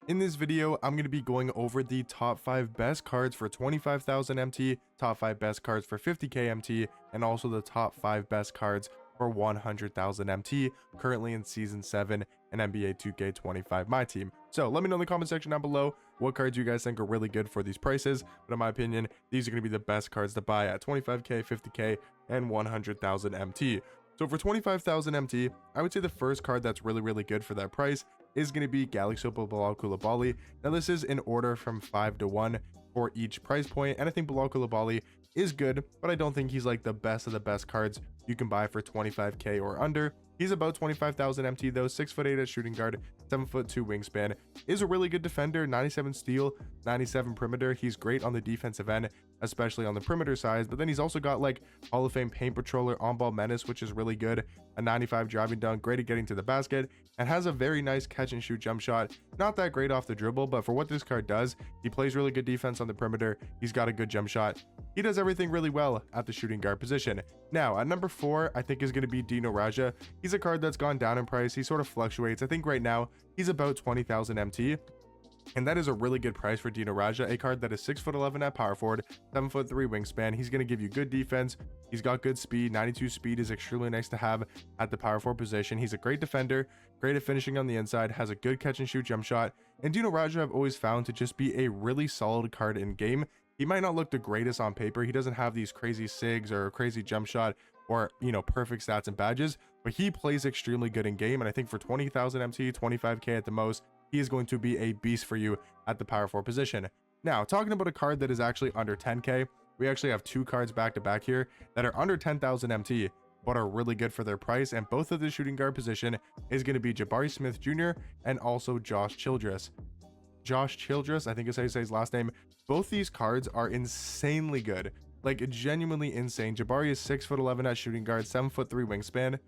In this video, I'm going to be going over the top 5 best cards for 25,000 MT, top 5 best cards for 50k MT, and also the top 5 best cards for 100,000 MT, currently in Season 7 and NBA 2K25 Myteam. So let me know in the comment section down below what cards you guys think are really good for these prices, but in my opinion, these are going to be the best cards to buy at 25k, 50k, and 100,000 MT. So for 25,000 MT, I would say the first card that's really good for that price is going to be Galaxy Bilal Koulibaly. Now this is in order from 5 to 1 for each price point, and I think Bilal Koulibaly is good, but I don't think he's like the best of the best cards you can buy for 25k or under. He's about 25,000 MT though, 6'8" at shooting guard, 7'2" wingspan, is a really good defender, 97 steal, 97 perimeter. He's great on the defensive end, especially on the perimeter side, but then he's also got like Hall of Fame paint patroller, on-ball menace, which is really good, a 95 driving dunk, great at getting to the basket, and has a very nice catch and shoot jump shot. Not that great off the dribble, but for what this card does, he plays really good defense on the perimeter, he's got a good jump shot, he does everything really well at the shooting guard position. Now at number 4, I think is going to be Dino Raja. He's a card that's gone down in price, he sort of fluctuates. I think right now he's about 20,000 MT, and that is a really good price for Dino Raja, a card that is 6'11" at power forward, 7'3" wingspan. He's going to give you good defense, he's got good speed, 92 speed is extremely nice to have at the power forward position. He's a great defender, great at finishing on the inside, has a good catch and shoot jump shot, and Dino Raja I've always found to just be a really solid card in game. He might not look the greatest on paper, he doesn't have these crazy sigs or a crazy jump shot or, you know, perfect stats and badges, but he plays extremely good in game, and I think for 20,000 MT, 25k at the most, he is going to be a beast for you at the power forward position. Now, talking about a card that is actually under 10k, we actually have 2 cards back to back here that are under 10,000 MT, but are really good for their price, and both of the shooting guard position is going to be Jabari Smith Jr. and also Josh Childress. I think is how you say his last name. Both these cards are insanely good, like genuinely insane. Jabari is 6'11" at shooting guard, 7'3" wingspan.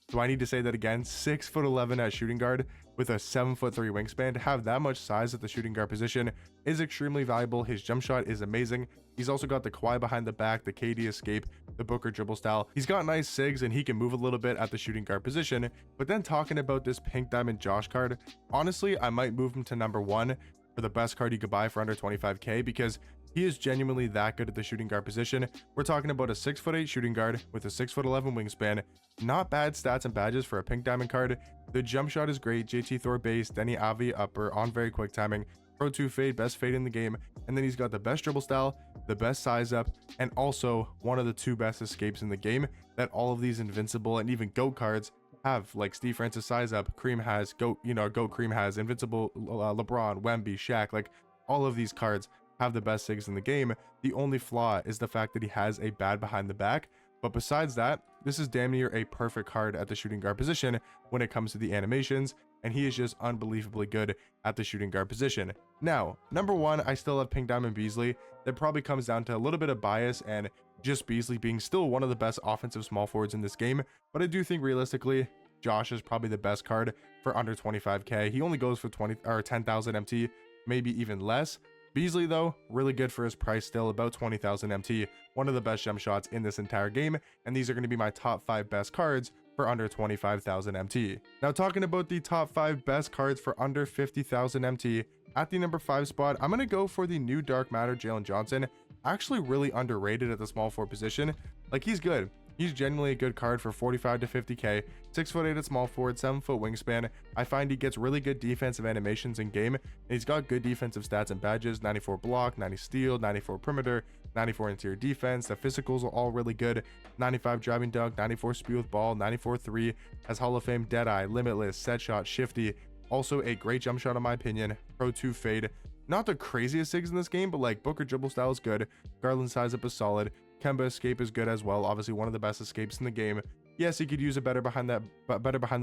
Do I need to say that again? 6'11" at shooting guard with a 7'3" wingspan. To have that much size at the shooting guard position is extremely valuable. His jump shot is amazing. He's also got the Kawhi behind the back, the KD escape, the Booker dribble style. He's got nice sigs and he can move a little bit at the shooting guard position. But then talking about this Pink Diamond Josh card, honestly, I might move him to number 1 for the best card you could buy for under 25k, because he is genuinely that good at the shooting guard position. We're talking about a 6'8" shooting guard with a 6'11" wingspan. Not bad stats and badges for a Pink Diamond card. The jump shot is great, JT Thor base, Denny Avi upper on very quick timing, Pro 2 fade, best fade in the game, and then he's got the best dribble style, the best size up, and also one of the 2 best escapes in the game that all of these invincible and even GOAT cards have, like Steve Francis size up, Cream has, GOAT, GOAT Cream has, invincible LeBron, Wemby, Shaq, like all of these cards have the best sigs in the game. The only flaw is the fact that he has a bad behind the back, but besides that, this is damn near a perfect card at the shooting guard position when it comes to the animations, and he is just unbelievably good at the shooting guard position. Now, number 1, I still have Pink Diamond Beasley. That probably comes down to a little bit of bias and just Beasley being still one of the best offensive small forwards in this game, but I do think realistically, Josh is probably the best card for under 25k. He only goes for 10,000 MT, maybe even less. Beasley though, really good for his price still, about 20,000 MT, one of the best jump shots in this entire game, and these are going to be my top 5 best cards for under 25,000 MT. Now talking about the top 5 best cards for under 50,000 MT, at the number 5 spot, I'm going to go for the new Dark Matter Jalen Johnson. Actually really underrated at the small forward position. Like, he's good. He's genuinely a good card for 45 to 50k, 6'8" at small forward, 7' wingspan. I find he gets really good defensive animations in game, and he's got good defensive stats and badges, 94 block, 90 steal, 94 perimeter, 94 interior defense. The physicals are all really good, 95 driving dunk, 94 speed with ball, 94 3, has Hall of Fame Deadeye, Limitless, Set Shot, Shifty. Also a great jump shot in my opinion, Pro 2 fade. Not the craziest sigs in this game, but like Booker dribble style is good, Garland size up is solid, Kemba escape is good as well, obviously one of the best escapes in the game. Yes, he could use a better behind the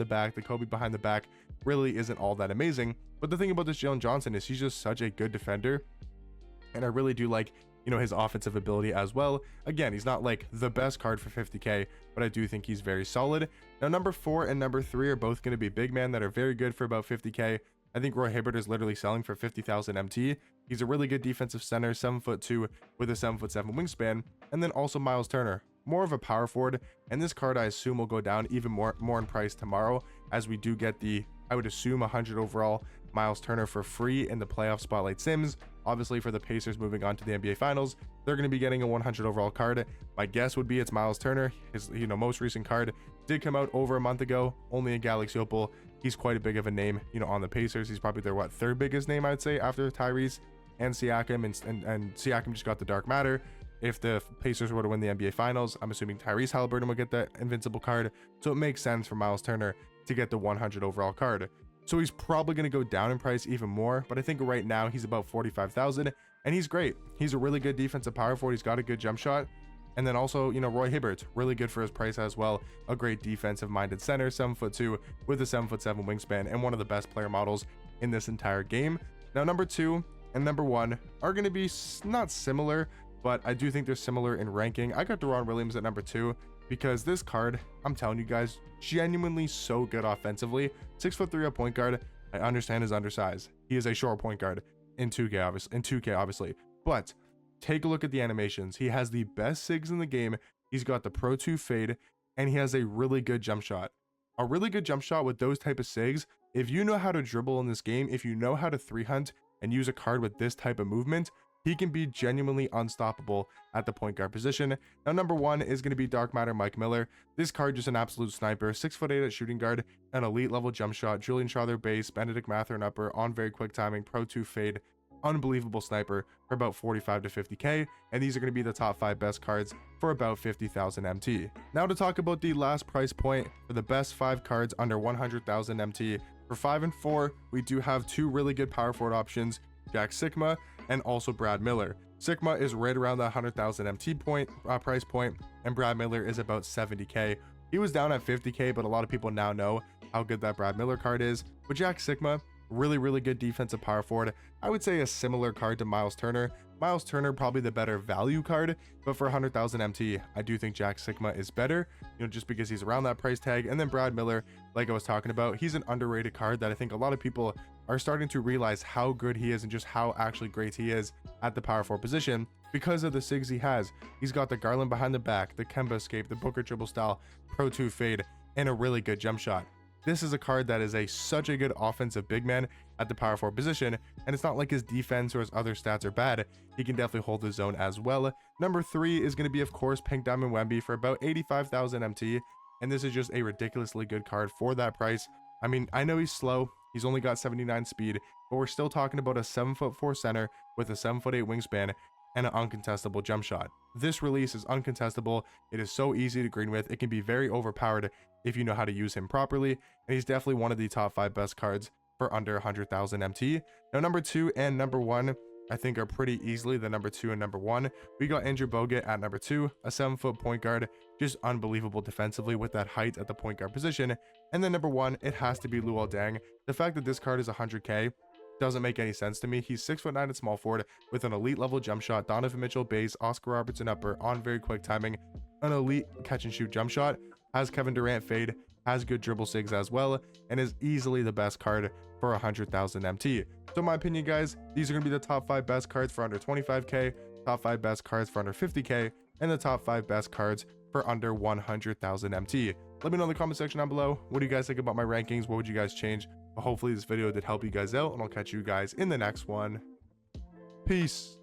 back. The Kobe behind the back really isn't all that amazing, but the thing about this Jalen Johnson is he's just such a good defender, and I really do like, you know, his offensive ability as well. Again, he's not like the best card for 50k, but I do think he's very solid. Now number 4 and number 3 are both going to be big men that are very good for about 50k. I think Roy Hibbert is literally selling for 50,000 MT. He's a really good defensive center, 7'2" with a 7'7" wingspan. And then also Miles Turner, more of a power forward, and this card I assume will go down even more in price tomorrow, as we do get the I would assume 100 overall Miles Turner for free in the playoff spotlight sims. Obviously, for the Pacers moving on to the NBA Finals, they're going to be getting a 100 overall card. My guess would be it's Miles Turner. His most recent card did come out over a month ago, only a Galaxy Opal. He's quite a big of a name, on the Pacers. He's probably their third biggest name, I'd say, after Tyrese and Siakam, and Siakam just got the Dark Matter. If the Pacers were to win the NBA Finals, I'm assuming Tyrese Halliburton will get that invincible card, so it makes sense for Miles Turner to get the 100 overall card. So he's probably going to go down in price even more, but I think right now he's about 45,000, and he's great. He's a really good defensive power forward. He's got a good jump shot. And then also, Roy Hibbert, really good for his price as well. A great defensive-minded center, 7'2", with a 7'7" wingspan, and one of the best player models in this entire game. Now, number 2 and number 1 are going to be not similar, but I do think they're similar in ranking. I got Deron Williams at number 2 because this card, I'm telling you guys, genuinely so good offensively. 6'3" a point guard. I understand his undersize. He is a short point guard in 2K, obviously. But take a look at the animations. He has the best SIGs in the game. He's got the Pro 2 fade, and he has a really good jump shot. A really good jump shot with those type of SIGs. If you know how to dribble in this game, if you know how to 3-hunt and use a card with this type of movement, he can be genuinely unstoppable at the point guard position. Now, number 1 is going to be Dark Matter Mike Miller. This card just an absolute sniper. 6'8" at shooting guard, an elite level jump shot, Julian Schroeder base, Benedict Mathurin upper, on very quick timing, Pro 2 fade, unbelievable sniper for about 45 to 50k, and these are going to be the top 5 best cards for about 50,000 MT. Now to talk about the last price point for the best 5 cards under 100,000 MT. For 5 and 4, we do have 2 really good power forward options, Jack Sikma and also Brad Miller. Sikma is right around the 100,000 MT price point, and Brad Miller is about 70k. He was down at 50k, but a lot of people now know how good that Brad Miller card is. With Jack Sikma, really good defensive power forward. I would say a similar card to Miles Turner. Miles Turner probably the better value card, but for 100,000 MT, I do think Jack Sikma is better, just because he's around that price tag. And then Brad Miller, like I was talking about, he's an underrated card that I think a lot of people are starting to realize how good he is and just how actually great he is at the power forward position because of the SIGs he has. He's got the Garland behind the back, the Kemba escape, the Booker dribble style, Pro 2 fade, and a really good jump shot. This is a card that is such a good offensive big man at the power forward position, and it's not like his defense or his other stats are bad. He can definitely hold his zone as well. Number 3 is going to be, of course, Pink Diamond Wemby for about 85,000 MT, and this is just a ridiculously good card for that price. I mean, I know he's slow. He's only got 79 speed, but we're still talking about a 7'4" center with a 7'8" wingspan and an uncontestable jump shot. This release is uncontestable. It is so easy to green with. It can be very overpowered if you know how to use him properly, and he's definitely one of the top 5 best cards for under 100,000 MT. Now, number 2 and number 1, I think, are pretty easily the number 2 and number 1. We got Andrew Bogut at number 2, a 7-foot point guard, just unbelievable defensively with that height at the point guard position. And then number 1, it has to be Luol Deng. The fact that this card is 100k doesn't make any sense to me. He's 6'9" at small forward with an elite level jump shot, Donovan Mitchell base, Oscar Robertson upper, on very quick timing, an elite catch and shoot jump shot, has Kevin Durant fade, has good dribble SIGs as well, and is easily the best card for 100,000 MT. So in my opinion, guys, these are going to be the top 5 best cards for under 25k, top 5 best cards for under 50k, and the top 5 best cards for under 100,000 MT. Let me know in the comment section down below. What do you guys think about my rankings? What would you guys change? Hopefully this video did help you guys out, and I'll catch you guys in the next one. Peace.